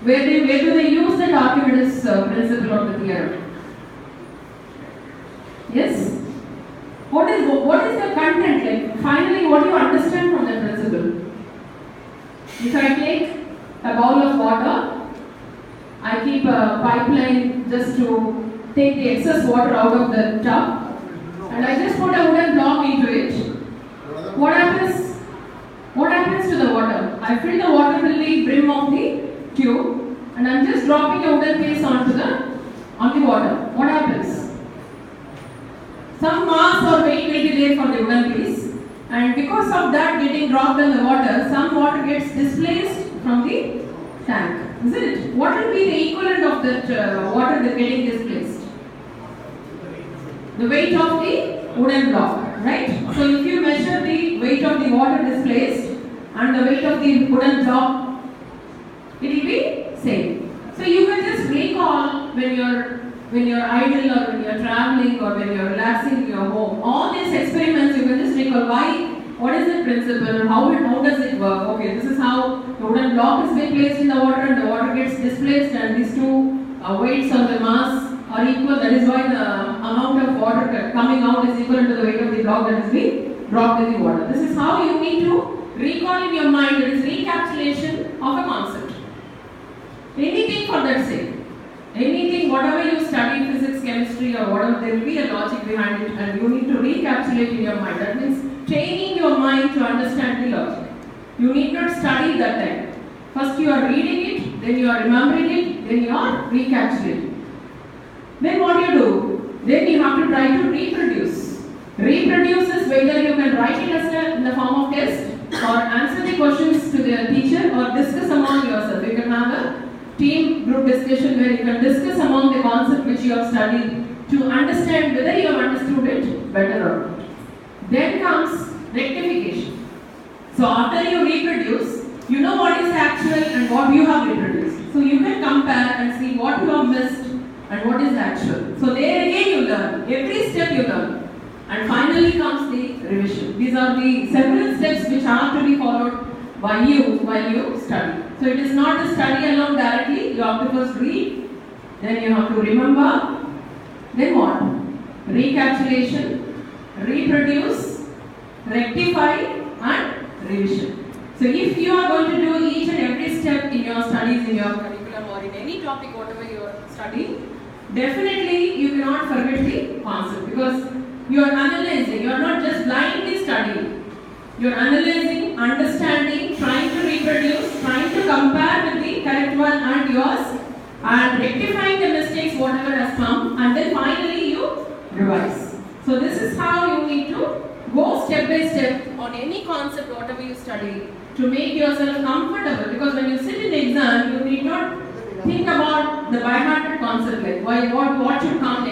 Where do they use that Archimedes principle of the theorem? Yes? What is the content like? Finally, what do you understand from the principle? If I take a bowl of water, I keep a pipeline just to take the excess water out of the tub, and I just put a wooden block into it. What happens? What happens to the water? I fill the water till the brim of the tube, and I'm just dropping a wooden piece on the water. What happens? Some mass or weight will be there for the wooden piece, and because of that getting dropped in the water, some water gets displaced from the tank, isn't it? What will be the equivalent of that water that getting displaced? The weight of the wooden block, right? So if you measure the weight of the water displaced and the weight of the wooden block, it will be same. So you can just recall when you're idle or when you're traveling or when you're relaxing in your home, all these experiments you can just recall what is the principle, how does it work. Okay, this is how the wooden block is being placed in the water and the water gets displaced, and these two weights of the mass are equal. That is why the amount of water coming out is equal to the weight of the block that is being dropped in the water. This is how you need to recall in your mind. It is recapitulation of a concept. Anything for that sake. Anything, whatever you study, physics, chemistry or whatever, there will be a logic behind it, and you need to recapitulate in your mind. That means training your mind to understand the logic. You need not study that time. First you are reading it, then you are remembering it, then you are recapitulating. Then what do you do? Then you have to try to reproduce. Reproduce is whether you can write it in the form of test or answer the questions to the teacher or discuss among yourself. You can have a team group discussion where you can discuss among the concept which you have studied to understand whether you have understood it better or not. Then comes rectification. So after you reproduce, you know what is actual and what you have reproduced. So you can compare and see what you have missed and what is actual. So there again you learn. Every step you learn. And finally comes the revision. These are the several steps which have to be followed by you while you study. So it is not a study alone directly. You have to first read, then you have to remember, then what? Recapitulation, reproduce, rectify and revision. So if you are going to do each and every step in your studies, in your curriculum or in any topic whatever you are studying, definitely you cannot forget the concept because you are analyzing. You are not just blindly studying. You are analyzing, understanding, trying to reproduce, trying to compare with the correct one and yours, and rectifying the mistakes whatever has come, and then finally you revise. So this is how you need to go step by step on any concept whatever you study to make yourself comfortable, because when you sit in the exam you need not think about the by-hearted concept like what should come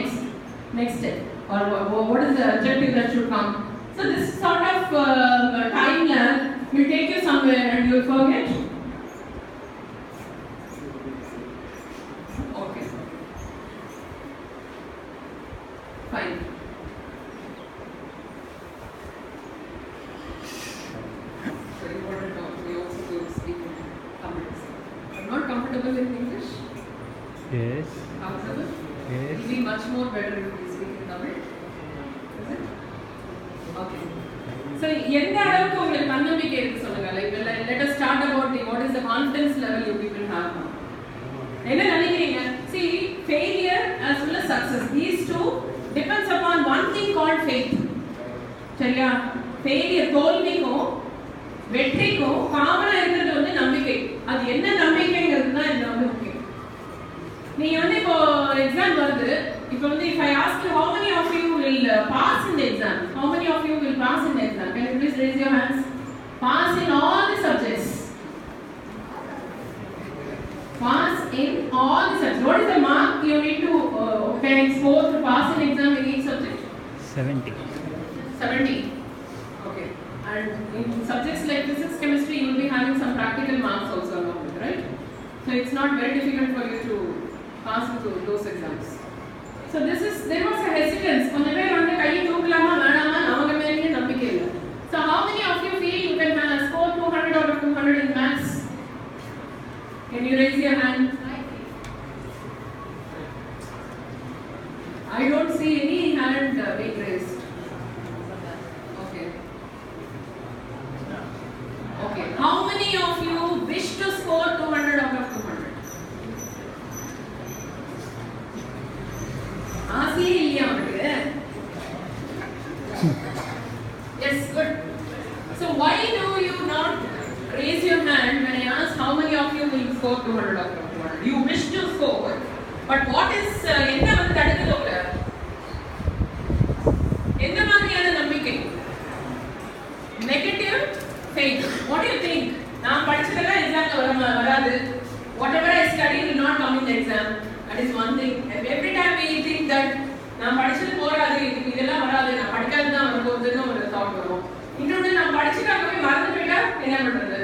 next step, or what is the objective that should come. So this sort of time lag will take you somewhere and you will forget. Okay. Fine. So you want to talk, we also will speak in comments. I'm not comfortable in English? Yes. Comfortable? Yes. It will be much more better if we speak in Tamil. Is it? Okay. So, எந்த அளவுக்கு உங்களுக்கு தன்னம்பிக்கை இருக்கு சொல்லுங்க. Let us start about what is the confidence level you people have now. என்ன நினைக்கிறீங்க? See, failure as well as success, these two depends upon one thing called faith. சரியா? Failure, தோல்விக்கும் வெற்றிக்கும் காமனா இருக்கிறது வந்து நம்பிக்கை. அது என்ன நம்பிக்கைங்கிறது தான் இதுல வந்து முக்கியம். நீங்க வந்து இப்போ எக்ஸாம் வருது. இப்போ வந்து if I ask you how many of you will pass in the exam? How many of you will pass in the exam? Can you please raise your hands? Pass in all the subjects. Pass in all the subjects. What is the mark you need to obtain score to pass in exam in each subject? 70. 70. Okay. And in subjects like physics, chemistry, you will be having some practical marks also along with, right? So it's not very difficult for you to pass into those exams. So there was a hesitance. கொஞ்சம் பேர் வந்து கையை தூக்கலாமா வேணாமா அவங்க மேலேயே நம்பிக்கை இல்லை. So how many of you feel you can score 200 out of 200 in maths? Can you raise your hand? I don't see any hand being raised. Okay. Okay. How many of you wish to score 200 out of 200? ஆசியே இல்லையா உங்களுக்கு? Yes, good. So why do you not raise your hand when I ask how many of you will score 200 out of 200? You wish to score, but what is என்ன வந்து தடுக்குது உங்களை? எந்த மாதிரியான நம்பிக்கை? Negative faith. What do you think? நான் படிச்சதெல்லாம் எக்ஸாம்ல வராது. Whatever I study will not come in the exam. That is one thing. And every time we think that நான் படிச்சது போறாது, இதெல்லாம் வராது, நான் படிக்காது தான் வரப்போகுதுன்னு ஒரு தாட் வரும். இன்னொன்று நான் படிச்சுட்டாக்கவே மறந்து போயிட்டா என்ன பண்றது?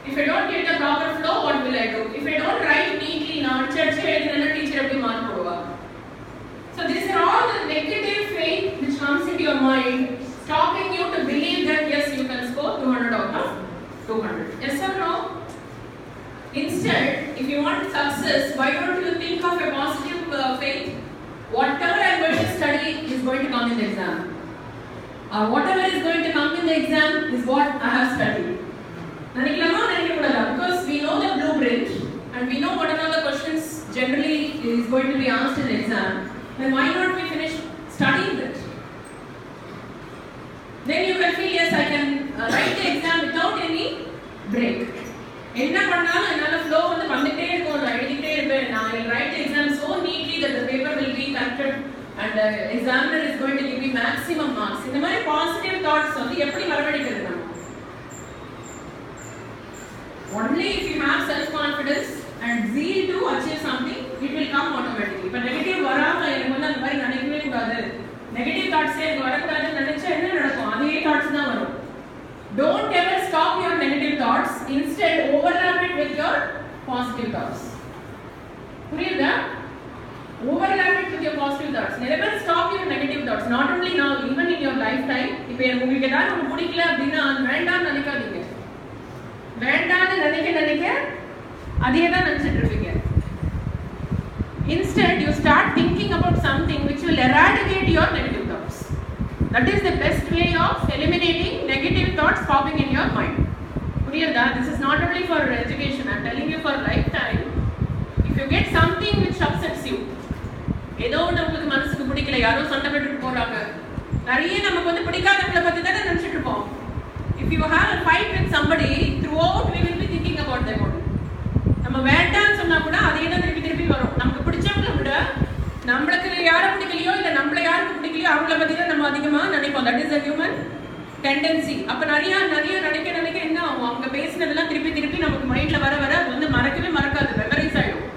If I don't get the proper flow, what will I do? If I don't write neatly, நான் அடிச்சு எழுதுனா டீச்சர் எப்படி மார்க் போடுவா? So these are all the negative faith which comes into your mind, stopping you to believe that yes, you can score 200 out of 200. Yes or no? Instead, if you want success, why don't you think of a positive faith? Whatever I am going to study is going to come in the exam. Or whatever is going to come in the exam is what I have studied. Because we know the blueprint and we know what are the questions generally is going to be asked in the exam, then why not we finish studying it? Then you can feel, yes, I can write the exam without any break. என்ன பண்ணாலும் என்னால flow வந்து பண்ணிட்டே இருக்கும், நான் எழுதிட்டே இருப்பேன். நான் will write the exam so neatly that the paper will be corrected and the examiner is going to give me maximum marks. இந்த மாதிரி positive thoughts வந்து எப்படி வரவழைக்கிறது நம்ம? Only if you have self confidence and zeal to achieve something, it will come automatically. இப்ப negative வராம எனக்கு வந்து அந்த மாதிரி நினைக்கவே கூடாது, நெகட்டிவ் தாட்ஸே எனக்கு வரக்கூடாதுன்னு நினைச்சா என்ன நடக்கும்? அதே தாட்ஸ் தான் வரும். Don't ever stop your negative thoughts. Instead, overlap it with your positive thoughts. புரியுதா? Overlap it with your positive thoughts. Never stop your negative thoughts. Not only now, even in your lifetime. இப்போ உங்களுக்கு ஏதாவது ஒன்று பிடிக்கல அப்படின்னா வேண்டாம்னு நினைக்காதீங்க. வேண்டாம்னு நினைக்க அதே தான் நினைச்சிட்டு இருப்பீங்க. Instead, you start thinking about something which will eradicate your negative thoughts. That is the best way of eliminating negative thoughts popping in your mind. Puriyada, this is not only for education, I am telling you for lifetime. If you get something which upsets you, ஏதோ நமக்கு மனசுக்கு பிடிக்கல, யாரோ சண்டை போட்டுட்டு போறாங்க, நிறைய நமக்கு வந்து பிடிக்காதவங்களை பத்தி தானே நினைச்சிட்டு இருப்போம். If you have a fight with somebody, throughout we will be thinking about them only. நம்ம வேண்டாம்னு சொன்னா கூட அதே தான் திருப்பி வரும். நமக்கு பிடிச்சவங்களை விட நம்மளுக்கு யாரை பிடிக்கலையோ இல்லை நம்மளை யாருக்கு பிடிக்கலையோ அவங்கள பற்றி தான் நம்ம அதிகமாக நினைப்போம். That is a human tendency. அப்போ நிறைய நினைக்க என்ன ஆகும்? அவங்க பேசினதெல்லாம் திருப்பி நமக்கு மைண்டில் வர வந்து மறக்கவே மறக்காது, மெமரைஸ் ஆகிடும்.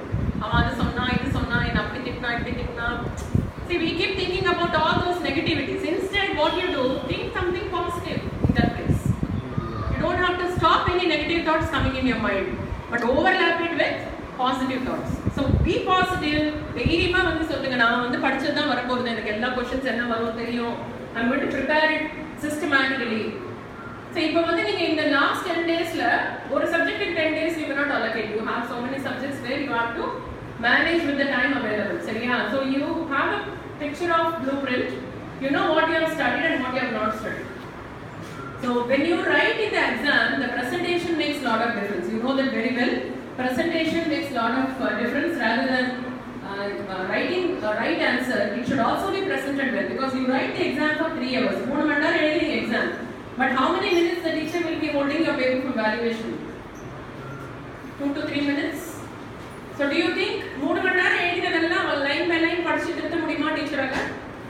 அவன் அது சொன்னா இது சொன்னா என்ன அப்படி திட்டினா இப்படி திட்டினா. See, we keep thinking about all those negativities. Instead, what you do, think something positive in that place. You don't have to stop any negative thoughts coming in your mind, but overlap it with positive thoughts. So be positive. தைரியமா வந்து சொல்லுங்க, நான் வந்து படிச்சது தான் வரப்போகுது, எனக்கு எல்லா क्वेश्चंस என்ன வரும் தெரியும். I'm going to prepare it systematically. So இப்போ வந்து நீங்க இந்த last 10 daysல ஒரு subject in 10 days you cannot allocate. You have so many subjects where you have to manage with the time available. சரியா? So you have a picture of blueprint. You know what you have studied and what you have not studied. So when you write in the exam, the presentation makes a lot of difference. You know that very well. Presentation makes a lot of difference rather than writing the right answer. It should also be presented well, because you write the exam for 3 hours. 3 மணி நேரம் எழுதி exam. But how many minutes the teacher will be holding your paper for valuation? 2 to 3 minutes. So do you think 3 மணி நேரம் எழுதினதெல்லாம் line by line படிச்சு திருத்த முடியுமா டீச்சரால?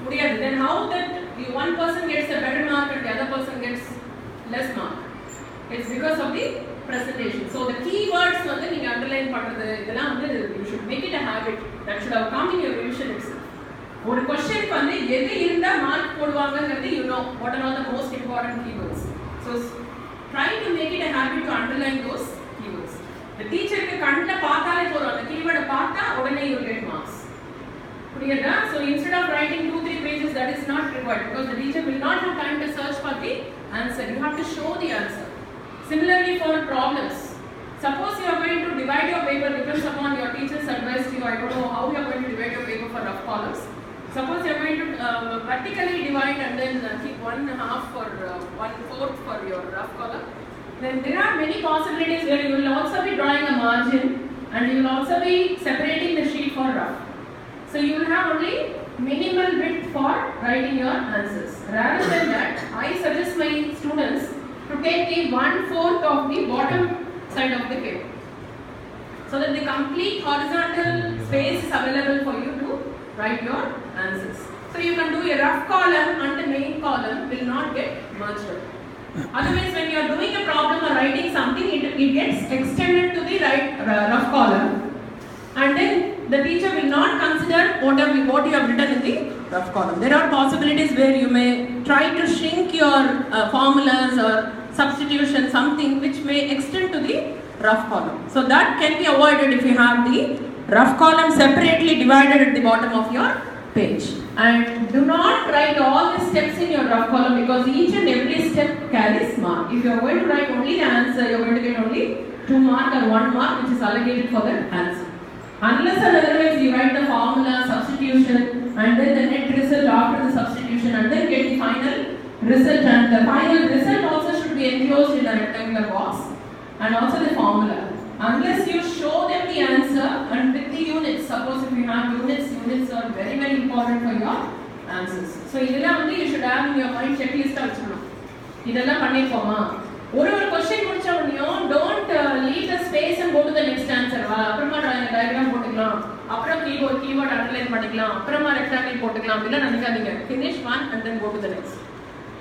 முடியாது. Then how that the one person gets a better mark and the other person gets less mark? It's because of the presentation. So the key words வந்து நீங்க underline பண்றது இதெல்லாம் வந்து you should make it a habit. That should have come in your revision itself. ஒரு question வந்து எது இருந்தா mark போடுவாங்கங்கிறது you know what are all the most important keywords. So try to make it a habit to underline those keywords. The teacher க்கு கண்ணல பார்த்தாலே போறோம், அந்த keyword பார்த்தா உடனே you get marks. புரியுதா? So instead of writing 2-3 pages, that is not required, because the teacher will not have time to search for the answer. You have to show the answer. Similarly for problems, suppose you are going to divide your paper depends upon your teacher's advice to you. I don't know how you are going to divide your paper for rough columns. Suppose you are going to vertically divide and then keep 1/2 for 1/4 for your rough column. Then there are many possibilities where you will also be drawing a margin and you will also be separating the sheet for rough. So you will have only minimal width for writing your answers. Rather than that, I suggest my students to take the 1/4 of the bottom side of the paper, so that the complete horizontal space is available for you to write your answers. So you can do a rough column and the main column will not get merged up. Otherwise, when you are doing a problem or writing something, it gets extended to the rough column, and then the teacher will not consider what you have written in the rough column. There are possibilities where you may try to shrink your formulas or substitution, something which may extend to the rough column. So that can be avoided if you have the rough column separately divided at the bottom of your page. And do not write all the steps in your rough column, because each and every step carries mark. If you are going to write only the answer, you are going to get only 2 mark or 1 mark which is allocated for the answer. Unless and otherwise you write the formula, substitution, and then the net result after the substitution, and then get the final result, and the final result also should be enclosed in a rectangular box, and also the formula. Unless you show them the answer and with the units, suppose if you have units are very very important for your answers. So idella vandu you should have in your mind checklist vechukkom. Idella pannipoma. ஒரு question முடிச்ச உடனே don't leave the space and go to the next answer. அப்புறமா diagram போட்டுக்கலாம், அப்புறம் keyword underline பண்ணிக்கலாம், அப்புறமா rectangle போட்டுக்கலாம். இல்ல நினைக்காதீங்க, finish one and then go to the next.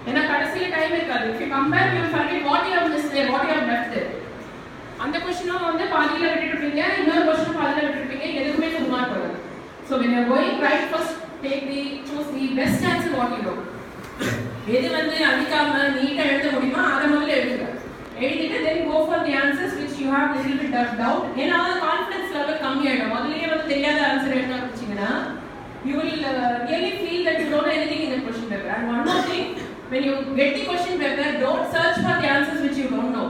ஏன்னா கடைசில டைம் இருக்காது. If you compare, you will forget what you have missed there, what you have left there. அந்த क्वेश्चனும் வந்து பாதியில விட்டுட்டீங்க, இன்னொரு क्वेश्चन பாதியில விட்டுட்டீங்க, எதுக்குமே full mark வராது. So when you are going right, first choose the best answer what you know. எது வந்து அடிக்காம நீட்டா எழுத முடியுமா அத முதல்ல எழுதுங்க. எழுதிட்டு then go for the answers which you have little bit of doubt. ஏன்னா கான்ஃபிடன்ஸ் லெவல் கம்மி ஆயிடும். முதல்லயே வந்து தெரியாத ஆன்சர் எழுத ஆரம்பிச்சீங்கன்னா you will really feel that you don't know anything in the question paper. And one more thing, when you get the question paper, don't search for the answers which you don't know.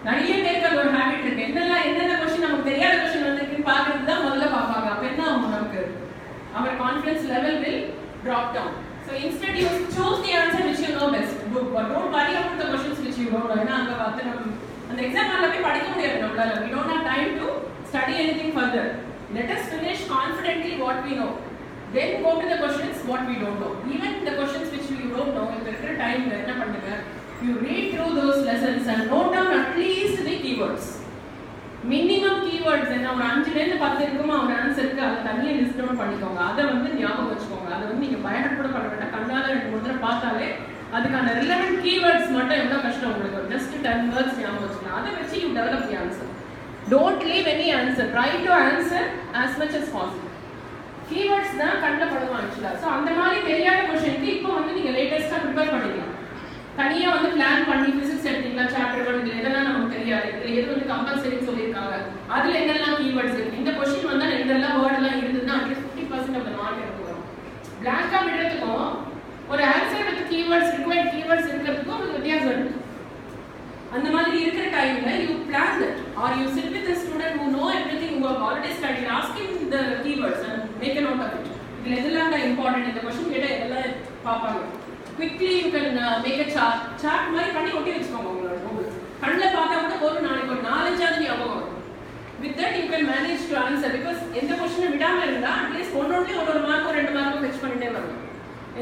நிறைய பேருக்கு ஒரு habit இருக்கு. என்னென்ன question நமக்கு தெரியாத question வந்திருக்குன்னு பார்க்கிறது தான் முதல்ல பார்ப்பாங்க. அப்ப என்ன ஆகும், நமக்கு our confidence level will drop down. So instead you choose the answer which you know best. But don't worry about the questions which you don't know. ஏன்னா அங்க அந்த எக்ஸாம் ஹால்ல போய் படிக்க முடியாது நம்மளால. We don't have time to study anything further. Let us finish confidently what we know. Then go to the questions what we don't know. Even the questions which you don't know, if there is time என்ன பண்ணுங்க, you read through those lessons and note down at least the keywords. Minimum keywords என்ன ஒரு 5 ல இருந்து 10 இருக்குமா ஒரு ஆன்சருக்கு அத தனியா லிஸ்ட் டவுன் பண்ணிக்கோங்க. அத வந்து ஞாபகம் வச்சுக்கோங்க. அத வந்து நீங்க பயப்பட கூட பண்ண வேண்டாம். கண்ணால 2-3 தடவை பார்த்தாலே அதுக்கான relevant keywords மட்டும் எவ்வளவு கஷ்டம் உங்களுக்கு. just 10 words ஞாபகம் வச்சுக்கலாம். அத வச்சு you develop the answer. Don't leave any answer. Try to answer as much as possible. Keywords தான் கண்ணல படுமா actually. சோ அந்த மாதிரி தெரியாத क्वेश्चनக்கு இப்போ வந்து நீங்க லேட்டஸ்டா ப்ரிப்பேர் பண்ணிக்கலாம். தனியா வந்து பிளான் பண்ணி physics எடுத்தீங்களா சாப்டர் 1 இதுல எதெல்லாம் நமக்கு தெரியாது, இதுல எது வந்து கம்பல்சரி சொல்லிருக்காங்க, அதுல என்னெல்லாம் கீவேர்ட்ஸ் இருக்கு, இந்த क्वेश्चन வந்தா என்னெல்லாம் வேர்ட் எல்லாம் இருந்ததுன்னா at least 50% of the mark எனக்கு வரும். blank ஆ விடுறதுக்கும் ஒரு answer with keywords required keywords இருக்கிறதுக்கும் ஒரு வித்தியாசம் இருக்கு. அந்த மாதிரி இருக்கிற டைம்ல you plan that, or you sit with a student who know everything, who have already studied, ask him the keywords and make a note of it. இதுல எதெல்லாம் important, இந்த क्वेश्चन கேட்டா எல்லாம் பாப்பாங்க. Quickly you can make a chart மாதிரி பண்ணி ஒட்டி வச்சுக்கோங்க உங்களோட நோட். கண்ணல பார்த்தா கூட ஒரு நாளைக்கு ஒரு 4-5 ஞாபகம் வரும். With that you can manage to answer, because எந்த क्वेश्चन விடாம இருந்தா at least ஒண்ணொண்ணே ஒரு மார்க் 2 மார்க் வெச் பண்ணிட்டே வரணும்.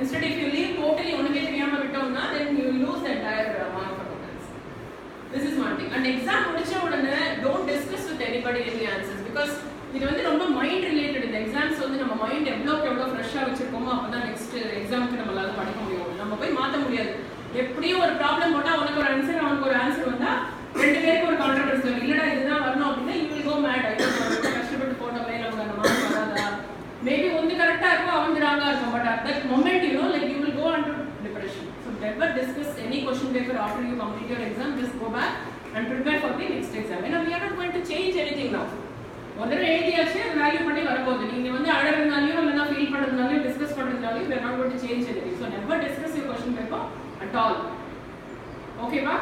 Instead if you leave totally ஒண்ணுமே தெரியாம விட்டோம்னா then you will lose the entire mark for that. This is one thing. And exam முடிச்ச உடனே don't discuss with anybody any answers, because இது வந்து ரொம்ப மைண்ட் ரிலேட்டட். இந்த எக்ஸாம்ஸ் வந்து நம்ம மைண்ட் எவ்வளோ ஃப்ரெஷ்ஷாக வச்சிருக்கோமோ அப்பதான் நெக்ஸ்ட் எக்ஸாமுக்கு நம்மளால படிக்க முடியும். நம்ம போய் மாற்ற முடியாது. எப்படியும் ஒரு ப்ராப்ளம் போட்டால் உனக்கு ஒரு ஆன்சர் அவனுக்கு ஒரு ஆன்சர் வந்தால் 2 பேருக்கு ஒரு கான்ட்ரவர்சி வரும். இல்லடா இதுதான் வரணும் அப்படின்னா you will go mad. கஷ்டப்பட்டு போட்டோமே நமக்கு அந்த மார்க் வராதா, மேபி வந்து கரெக்டாக இருக்கும் அவங்க ராங்காக இருக்கும். But at that moment you know like you will go into depression. So never discuss any question paper after you complete your exam. Just go back and prepare for the next exam. And we are not going to change anything now. ஒன்றரை எழுதியாச்சு, அது value பண்ணி வரப்போகுது. நீங்கள் வந்து அழகுனாலையும் இல்லைனா feel பண்ணுறதுனாலையும் டிஸ்கஸ் பண்ணுறதுனாலையும் we are not going to change anything. So never discuss your question paper at all. ஓகேவா?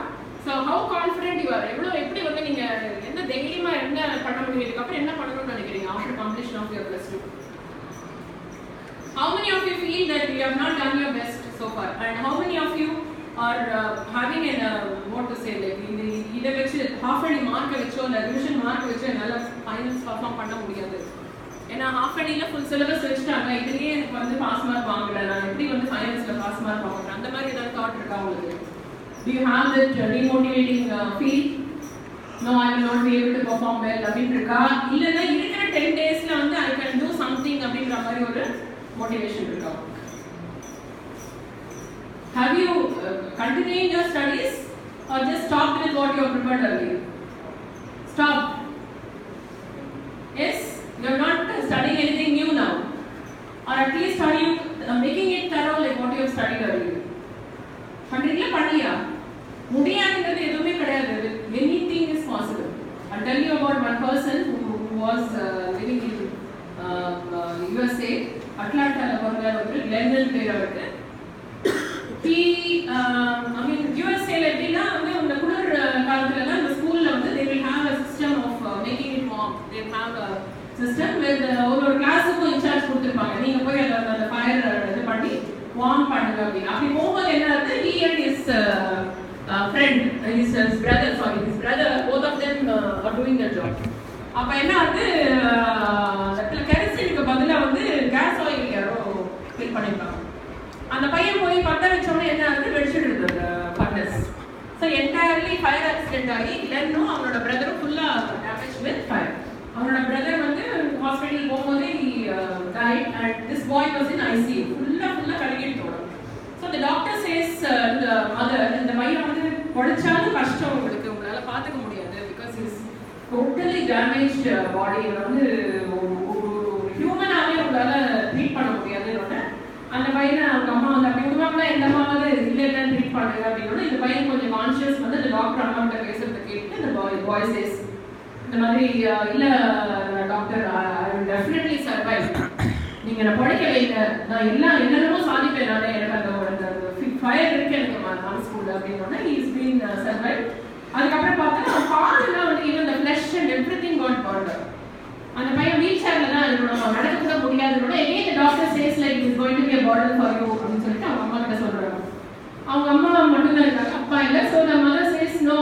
So how confident you are, எப்படி வந்து நீங்கள் எந்த தைரியமாக என்ன பண்ண முடியும், இதுக்கப்புறம் என்ன of your plus 2? How many of you feel that you have not done your best so far? And how many of you are having an what to say, like இதை வச்சு half yearly mark வச்சோ இல்லை revision mark வச்சு என்னால் finals perform பண்ண முடியாது. ஏன்னா half yearly full syllabus வச்சுட்டாங்க, இதுலேயே எனக்கு வந்து பாஸ் மார்க் வாங்கலை, நான் எப்படி வந்து ஃபைனல்ஸில் பாஸ் மார்க் வாங்குறேன், அந்த மாதிரி ஏதாவது தாட் இருக்கா உங்களுக்கு? Do you have that demotivating feel? No, I will not be able to perform well அப்படின்னு இருக்கா? இல்லைன்னா இருக்கிற 10 daysல வந்து I can do something அப்படின்ற மாதிரி ஒரு motivation இருக்கா? Have you continued your studies or just stopped with what you have prepared earlier? Stop. Yes? You are not studying anything new now. Or at least are you making it thorough like what you have studied earlier? பண்றீங்களா பண்ணலையா? முடியாதுங்கிறது எதுவுமே கிடையாது. Anything is possible. I'll tell you about one person who was living in USA, Atlanta பிறந்தார் ஒரு லெண்டல் பேர் அவருக்கு. I mean USA ல எப்படின்னா வந்து அந்த குளிர் காலத்துலலாம் இந்த ஸ்கூல்ல வந்து they will have a system of making it warm. They have a system with ஒரு கிளாஸுக்கும் இன்சார்ஜ் கொடுத்துருப்பாங்க, நீங்க போய் அந்த ஃபயர் இது பண்ணி வார்ம் பண்ணுங்க அப்படின்னு. அப்படி போகும்போது என்ன ஆகுது, he and his friend, his brother, both of them are doing their job. அப்ப என்ன ஆகுது, கெரசினுக்கு பதிலாக வந்து கேஸ் ஆயில் யாரோ ஃபில் பண்ணிருப்பாங்க. அந்த பையன் போய் பற்ற வச்சோன்னே என்ன ஆகுது, வெடிச்சிட்டு இருந்தது furnace. So entirely fire accident ஆகி லென்னும் அவனோட பிரதரும் ஃபுல்லாக டேமேஜ் வித் ஃபயர். அவனோட பிரதர் வந்து ஹாஸ்பிட்டல் போகும்போது died and this boy was in ICU. ஃபுல்லாக கழுகிட்டு போடும். So the doctor says the mother, இந்த பையன் வந்து உடைச்சாலும் கஷ்டம் உங்களுக்கு, உங்களால் பார்த்துக்க முடியாது, பிகாஸ் இஸ் டோட்டலி டேமேஜ்ட் பாடி, வந்து ஹியூமனாகவே உங்களால் ட்ரீட் பண்ண முடியாதுன்னு அந்த பையனை அவங்க அம்மா வந்து அப்படி விடுவாங்களா, எந்த அம்மாவது இல்லை ட்ரீட் பண்ணுங்க அப்படின்னா இந்த பையன் கொஞ்சம் கான்ஷியஸ் வந்து அந்த டாக்டர் அம்மாக்கிட்ட பேசுறதை கேட்டு அந்த பாய் சேஸ் இந்த மாதிரி இல்லை doctor I will definitely survive, நீங்கள் நான் பழைக்க வைங்க, நான் என்னென்னமோ சாதிப்பேன், நானே எனக்கு அந்த ஃபயர் இருக்கு எனக்கு மனசுக்குள்ள அப்படின்னா இஸ் பீன் சர்வைவ். அதுக்கப்புறம் பார்த்தா அவன் பாடுலாம் வந்து even the flesh and everything got burned. அந்த பையன் வீல் சேர்ல தான் இருக்கணும், நடக்க கூட முடியாதுன்னு again the doctor says like it is going to be a burden for you அப்படின்னு சொல்லிட்டு அவங்க அம்மா கிட்ட சொல்றாங்க. அவங்க அம்மா மட்டும் தான் இருக்காங்க, அப்பா இல்லை. So the mother says no,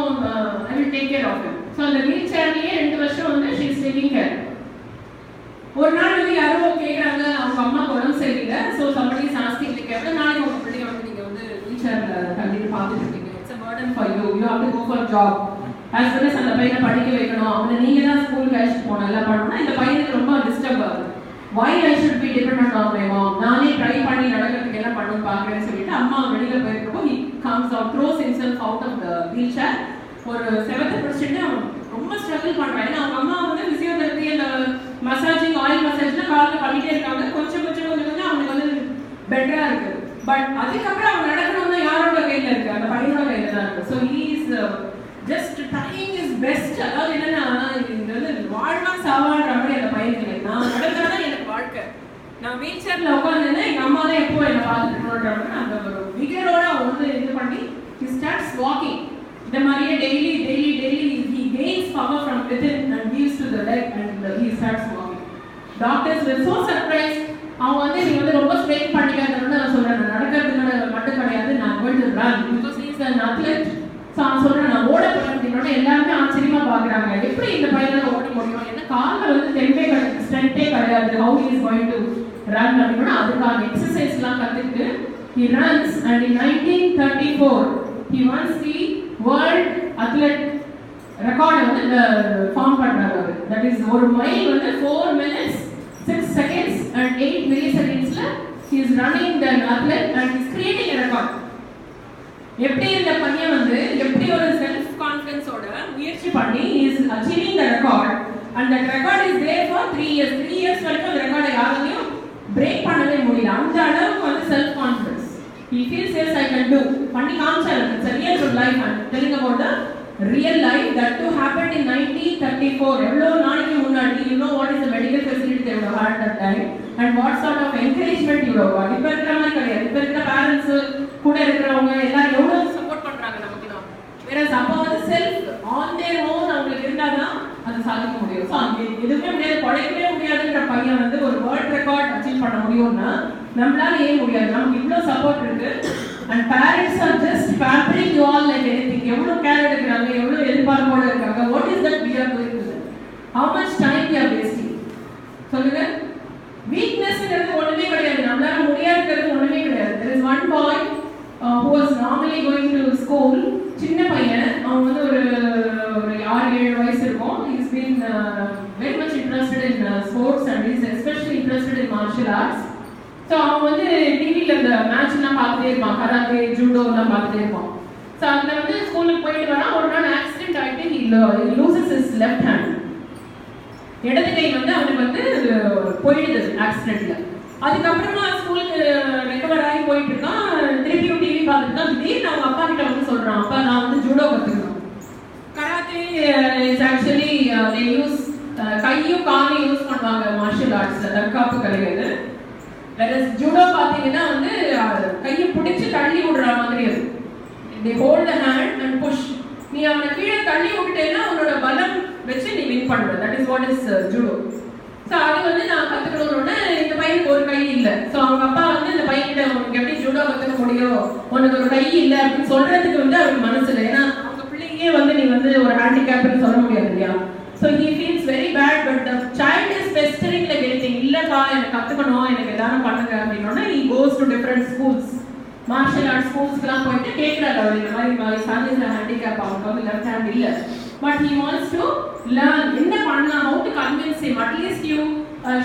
I will take care of him. So அந்த வீல் சேர்லயே 2 வருஷம் வந்து she is taking care. ஒரு நாள் வந்து யாரோ கேட்குறாங்க, அவங்க அம்மாவுக்கு உடம்பு சரியில்லை. So somebody is asking like எவ்வளோ நாளைக்கு உங்கள் பிள்ளைங்க வந்து நீங்கள் வந்து வீல் சேர்ல கண்டிப்பாக பார்த்துட்டு இருக்கீங்க, it's a burden for you, you have to go for job. as well as அந்த பையனை படிக்க வைக்கணும், அவனை நீங்கள் தான் ஸ்கூலுக்கு அழைச்சிட்டு போகணும், எல்லாம் பண்ணணும்னா இந்த பையனுக்கு ரொம்ப டிஸ்டர்ப் ஆகுது. why I should be dependent on my mom, நானே ட்ரை பண்ணி நடக்கிறதுக்கு எல்லாம் பண்ணணும்னு பார்க்குறேன்னு சொல்லிட்டு அம்மா வெளியில் போயிருக்கப்போ he comes out, throws himself out of the wheelchair. ஒரு 7th பிடிச்சிட்டு அவன் ரொம்ப ஸ்ட்ரகிள் பண்ணுறான். ஏன்னா அவங்க அம்மா வந்து ஃபிசியோதெரப்பி அந்த மசாஜிங் ஆயில் மசாஜ்லாம் காலில் பண்ணிட்டே இருக்காங்க, கொஞ்சம் அவனுக்கு வந்து பெட்டராக இருக்குது. பட் அதுக்கப்புறம் அவன் நடக்கணும்னா யாரோட கையில் இருக்குது, அந்த பையனோட கையில் தான் இருக்குது. So he is just trying his best. அதாவது என்னன்னா இது வந்து வாழ்வா சாவான்ற மாதிரி அந்த பையனுக்கு இல்லை, நான் நடக்கிறதா எனக்கு வாழ்க்கை, நான் வீல் சேர்ல உட்காந்துன்னா எங்கள் அம்மா தான் எப்போ என்னை பார்த்துட்டு அந்த ஒரு விகரோட அவன் வந்து இது பண்ணி he starts walking. இந்த மாதிரியே daily he gains power from within and gives to the leg and he starts walking. Doctors were so surprised. அவங்க வந்து நீ வந்து ரொம்ப ஸ்ட்ரெயின் பண்ணிக்காதன்னு நான் சொல்றேன், நான் நடக்கிறதுக்கு மட்டும் கிடையாது, நான் going to run because he is an athlete. So அவன் சொல்கிறேன் நான் ஓட போகிறேன் அப்படின்னா எல்லாருமே ஆச்சரியமாக பார்க்குறாங்க, எப்படி இந்த பையனால் ஓட முடியும், ஏன்னா காலில் வந்து ஸ்ட்ரென்த்தே கிடையாது, how he is going to run அப்படின்னா அதுக்கான எக்ஸசைஸ்லாம் கற்றுக்கிட்டு he runs and in 1934 he wants the world athlete record வந்து ஃபார்ம் பண்ணுறாரு. தட் இஸ் ஒரு மைல் வந்து 4 minutes 6 seconds and 8 millisecondsல he is running the athlete and he is creating a record. எப்படி இந்த பையன் வந்து எப்படி ஒரு செல்ஃப் கான்ஃபிடன்ஸோட முயற்சி பண்ணி is achieving the record and that record is there for 3 years. 3 years வரைக்கும் அந்த ரெக்கார்டை யாராலையும் பிரேக் பண்ணவே முடியல. அந்த அளவுக்கு வந்து self confidence. He feels yes I can do. பண்ணி காமிச்சாரு. It's a real good life. I'm telling about the real life that too happened in 1934. எவ்வளோ நாளைக்கு முன்னாடி. You know what is the medical facility they would have had that time and what sort of encouragement you would have got. இப்போ இருக்கிற மாதிரி கிடையாது. இப்போ இருக்கிற parents கூட இருக்கிறவங்க எல்லாரும் எவ்வளோ சப்போர்ட் பண்ணுறாங்க நமக்கு தான். வேற அப்போ வந்து செல்ஃப் ஆன் தேர் ஓன் அவங்களுக்கு இருந்தால் தான் அதை சாதிக்க முடியும். ஸோ அங்கே எதுவுமே முடியாது, பழைக்கவே முடியாதுன்ற பையன் வந்து ஒரு வேர்ல்ட் ரெக்கார்ட் அச்சீவ் பண்ண முடியும்னா நம்மளால ஏன் முடியாது? நமக்கு இவ்வளவு சப்போர்ட் இருக்கு. And parents are just pampering you all like anything. எவ்வளவு கேர் எடுக்கிறாங்க, எவ்வளவு எதிர்பார்ப்போட இருக்காங்க. What is that we are doing to them? How much time we are wasting? சொல்லுங்க. வீக்னஸ்ங்கிறது ஒண்ணுமே கிடையாது, நம்மளால முடியாதுங்கிறது ஒண்ணுமே கிடையாது. There is one boy who was normally going to school. சின்ன பையன், அவன் வந்து ஒரு 6-7 வயசு இருக்கும். He's been very much interested in sports and he's especially interested in martial arts. So அவன் வந்து டிவில இந்த மேட்ச்லாம் பார்த்துட்டே இருப்பான், கராத்தே ஜூடோ எல்லாம் பார்த்துட்டே இருப்பான். ஸோ அதில் வந்து ஸ்கூலுக்கு போயிட்டு வரான். ஒரு நாள் ஆக்சிடென்ட் ஆகிட்டு he loses his left hand. இடது கை வந்து அவனுக்கு வந்து போயிடுது ஆக்சிடென்ட்ல. அதுக்கப்புறமா ஸ்கூலுக்கு ரெக்கவர் ஆகி போயிட்டு இருக்கான். திருப்பியும் டிவி பார்த்துட்டு தான் திடீர்னு அவங்க அப்பா கிட்ட வந்து சொல்றான், அப்பா நான் வந்து ஜூடோ கற்றுக்கணும். Karate is actually they use கையும் காலையும் யூஸ் பண்ணுவாங்க மார்ஷியல் ஆர்ட்ஸ்ல, தற்காப்பு கலைகள். வேற ஜூடோ பார்த்தீங்கன்னா வந்து கையை பிடிச்சி தள்ளி விடுற மாதிரி இருக்கும். they hold the hand and push. நீ அவனை கீழே தள்ளி விட்டுட்டேன்னா உன்னோட பலம் வச்சு நீ வின் பண்ற. That is what is judo. So அது வந்து நான் கற்றுக்கணும்னு இந்த பையனுக்கு ஒரு கை இல்லை. ஸோ அவங்க அப்பா வந்து இந்த பையன்கிட்ட உனக்கு எப்படி ஜூடோ கற்றுக்க முடியும், உனக்கு ஒரு கை இல்லை அப்படின்னு சொல்றதுக்கு வந்து அவருக்கு மனசு இல்லை. ஏன்னா அவங்க பிள்ளையே வந்து நீ வந்து ஒரு ஹேண்டிகேப்னு சொல்ல முடியாது இல்லையா. So he feels very bad, but the child is pestering like anything. இல்லப்பா எனக்கு கற்றுக்கணும், எனக்கு எல்லாரும் பண்ணுங்க அப்படின்னா he goes to different schools, martial arts ஸ்கூல்ஸ்க்குலாம் போயிட்டு கேட்குறாரு. அவர் இந்த மாதிரி சன் இஸ் ஹேண்டிகேப், அவனுக்கு வந்து லெஃப்ட் ஹேண்ட் இல்லை, but he wants to learn. என்ன பண்ணலாம், how to convince him, at least you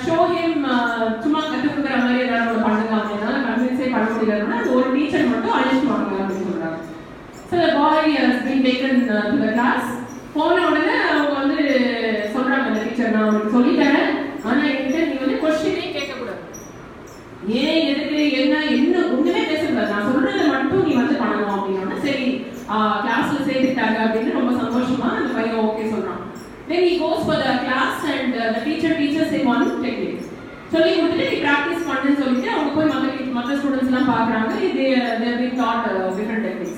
show him. சும்மா கற்றுக் கொடுக்குற மாதிரி ஏதாவது பண்ணுங்க அப்படின்னால கன்வின்ஸே பண்ண முடியாதுன்னா ஒரு டீச்சர் மட்டும் அழைச்சிட்டு வாங்க அப்படின்னு சொல்றாங்க. So the boy has been taken to the class. போன உடனே அவங்க வந்து சொல்றாங்க, அந்த டீச்சர் நான் உங்களுக்கு சொல்லித்தரேன், ஆனா என்கிட்ட நீ வந்து கொஸ்டினே கேட்கக்கூடாது, ஏன் எதுக்கு என்ன ஒண்ணுமே பேசக்கூடாது, நான் சொல்றதை மட்டும் நீ வந்து பண்ணணும் அப்படின்னா. சரி கிளாஸ்ல சேர்த்துட்டாங்க அப்படின்னு ரொம்ப சந்தோஷமா அந்த பையன் ஓகே சொல்றான். Then he goes for the class and the teacher teaches him one technique. சொல்லி கொடுத்துட்டு நீ ப்ராக்டிஸ் பண்ணுன்னு சொல்லிட்டு அவங்க போய் மற்ற ஸ்டூடெண்ட்ஸ் எல்லாம் பாக்குறாங்க. they have been taught different techniques.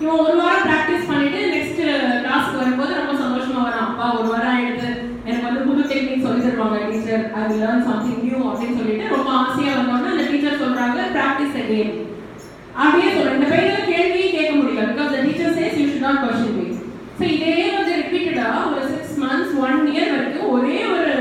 இவன் ஒரு வாரம் ப்ராக்டிஸ் பண்ணிட்டு நெக்ஸ்ட் கிளாஸ்க்கு வரும்போது ரொம்ப சந்தோஷமா வரான். அப்பா ஒரு வாரம் ஆயிடுது, எனக்கு வந்து புது டெக்னிக் சொல்லி தருவாங்க teacher, I will learn something new அப்படின்னு சொல்லிட்டு ரொம்ப ஆசையா வந்தோம்னா அந்த டீச்சர் சொல்றாங்க ப்ராக்டிஸ் அகைன் அப்படியே சொல்றேன். இந்த பையனால கேள்வியே கேட்க முடியல, because the teacher says you should not question me. So இதே வந்து ரிப்பீட்டடா ஒரு 6 months 1 year வரைக்கும் ஒரே ஒரு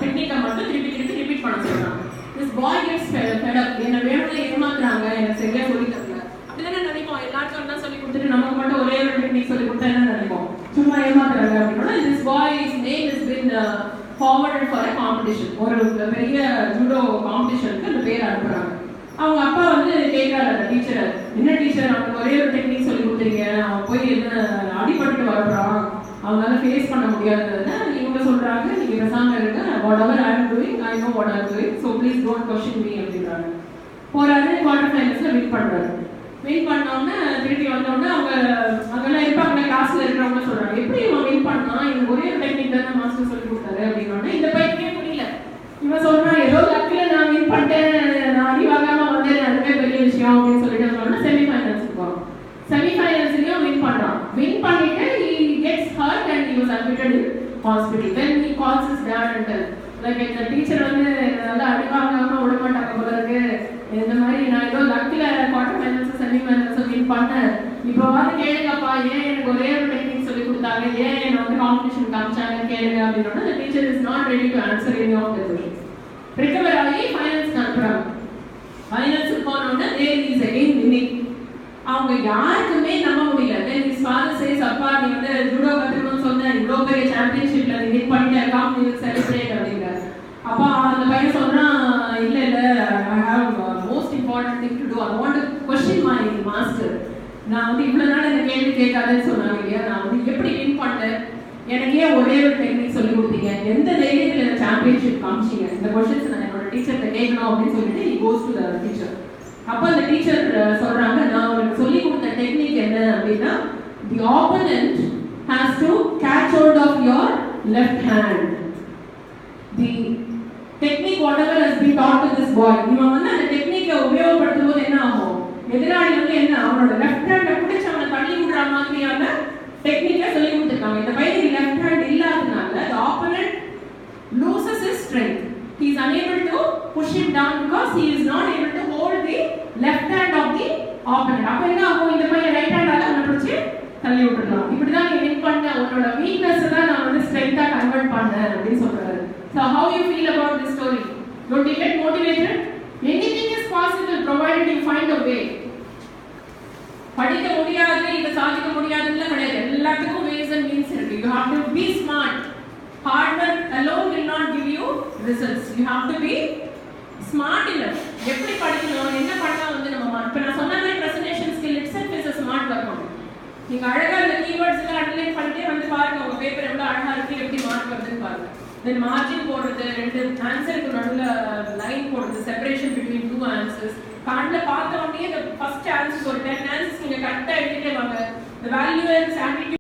டெக்னிக்கை மட்டும் திருப்பி ரிப்பீட் பண்ண சொல்றாங்க. this boy gets fed up. என்ன வேணும்னு ஏமாத்துறாங்க, எனக்கு சரியா சொல்லி தரல அப்படிதானே நினைப்போம். எல்லாருக்கும் தான் சொல்லி கொடுத்துட்டு நமக்கு மட்டும் ஒரே ஒரு டெக்னிக் சொல்லி கொடுத்தா என்ன நினைப்போம், சும்மா ஏமாத்துறாங்க அப்படின்னா. this boy's name has been forwarded for a competition. ஒரு பெரிய ஜூடோ காம்படிஷனுக்கு அந்த பேர் அனுப்புறாங்க. அவங்க அப்பா வந்து கேட்கறாரு அந்த டீச்சரை, என்ன டீச்சர் அவனுக்கு ஒரே ஒரு டெக்னிக் சொல்லி கொடுத்துருங்க, அவன் போய் என்ன அடிபட்டு வரப்போறான், அவனால ஃபேஸ் பண்ண முடியாதுன்னு இவங்க சொல்றாங்க. நீங்க பேசாம இருங்க, whatever I am doing I know what I am doing, so please don't question me அப்படின்றாங்க. போறாரு, குவார்டர் ஃபைனல்ஸ்ல வின் பண்றாரு. வின் பண்ணோம்னா திருப்பி வந்தோம்னா அவங்க அங்கெல்லாம் இருப்பாங்க, கிளாஸ்ல இருக்கிறவங்க சொல்றாங்க, எப்படி இவன் வின் பண்ணா, இவன் ஒரே ஒரு டெக்னிக் தானே மாஸ்டர் சொல்லி கொடுத்தாரு அப்படின்னா. இந்த பையனுக்கே புரியல. இவன் சொல்றான், ஏதோ லக்கில நான் வின் பண்ணிட்டேன், நான் அடிவாகாம வந்தேன், அதுவே பெரிய விஷயம் அப்படின்னு சொல்லிட்டு சொன்னா செமிஃபைனல்ஸ்க்கு போறோம். செமிஃபைனல்ஸ்லயும் வின் பண்றான். வின் பண்ணிட்டு he gets hurt and he was admitted in hospital. Then he calls his dad and tells, like இந்த டீச்சர் வந்து நல்லா அடிவாகாம விட மாட்டாங்க போல இருக்கு, இந்த மாதிரி நான் ஏதோ லக்கில குவார்டர் ஃபைனல்ஸ் செமிஃபைனல்ஸ் வின் பண்ணேன், இப்போ வந்து கேளுங்கப்பா ஏன் எனக்கு ஒரே ஒரு டெக்னிக் சொல்லி கொடுத்தாங்க, ஏன் என்ன வந்து காம்படிஷன் காமிச்சாங்க கேளுங்க அப்படின்னா. the teacher is not ready to answer any of the questions. recover ஆகி ஃபைனல்ஸ் அனுப்புறாங்க. ஃபைனல்ஸ் போனோம்னா there is again winning. அவங்க யாருக்குமே நம்ப முடியல. then his father says, அப்பா நீ வந்து ஜூடோ கத்துக்கணும்னு சொன்ன, இவ்வளோ பெரிய சாம்பியன்ஷிப்ல நீ வின் பண்ணிட்ட, கம் யூ செலிப்ரேட் அப்படிங்கிறார். அப்பா அந்த பையன் சொல்றான், இல்ல I have most important thing to do, I want to question my master. நான் வந்து இவ்வளவு நாள் இந்த கேள்வி கேட்காதேன்னு சொன்னாங்க இல்லையா, நான் வந்து எப்படி வின் பண்ணேன், எனக்கு ஏன் ஒரே ஒரு டெக்னிக் சொல்லி கொடுத்தீங்க, எந்த தைரியத்தில் இந்த சாம்பியன்ஷிப் காமிச்சிங்க, இந்த கொஸ்டின்ஸ் நான் என்னோட டீச்சர்கிட்ட கேட்கணும் அப்படின்னு சொல்லிட்டு he goes to the teacher. அப்போ அந்த டீச்சர் சொல்றாங்க, நான் உங்களுக்கு சொல்லி கொடுத்த டெக்னிக் என்ன அப்படின்னா, the opponent has to catch hold of your left hand. the technique whatever has been taught to this boy, இவன் வந்து அந்த டெக்னிக்கை உபயோகப்படுத்தும் போது என்ன ஆகும், எதிராளி வந்து என்ன அவனோட லெஃப்ட் ஹேண்டை பிடிச்சி அவனை தள்ளி விடுற மாதிரியான டெக்னிக்கை சொல்லி கொடுத்துருக்காங்க. இந்த பையனுக்கு லெஃப்ட் ஹேண்ட் இல்லாததுனால the opponent loses his strength. Opponent. அப்ப என்ன ஆகும், இந்த பையன் ரைட் ஹேண்டால அவனை பிடிச்சி தள்ளி விட்டுடலாம். இப்படிதான் நீ வின் பண்ண, உன்னோட வீக்னஸ் தான் நான் வந்து ஸ்ட்ரெngth-ஆ கன்வெர்ட் பண்ணேன் அப்படின்னு சொல்றாரு. So how you feel about this story? Don't you get motivated? Anything is possible provided you find a way. படிக்க முடியாது, இத சாதிக்க முடியாதுன்னு கிடையாது. எல்லாத்துக்கும் ways and means இருக்கு. You have to be smart. Hard work alone will not give you results. You have to be smart enough. எப்படி படிக்கணும், என்ன பண்ணா வந்து நம்ம இப்ப நான் சொன்ன மாதிரி presentation skill itself is a smart work. நீங்க அழகா இந்த கீவேர்ட்ஸ் எல்லாம் அண்டர்லைன் பண்ணிட்டே வந்து பாருங்க, உங்க பேப்பர் எவ்வளவு அழகா இருக்கு, எப்படி மார்க் வருதுன்னு பாருங்க. தென் மார்ஜின் போடுறது, ரெண்டு ஆன்சருக்கு நடுவுல லைன் போடுறது, செப்பரேஷன் பிட்வீன் டூ ஆன்சர்ஸ். கார்ட்ல பார்த்த உடனே இந்த ஃபர்ஸ்ட் ஆன்சர் ஒரு 10 ஆன்சர்ஸ் நீங்க கரெக்டா எழுதிட்டே வாங்க. the value and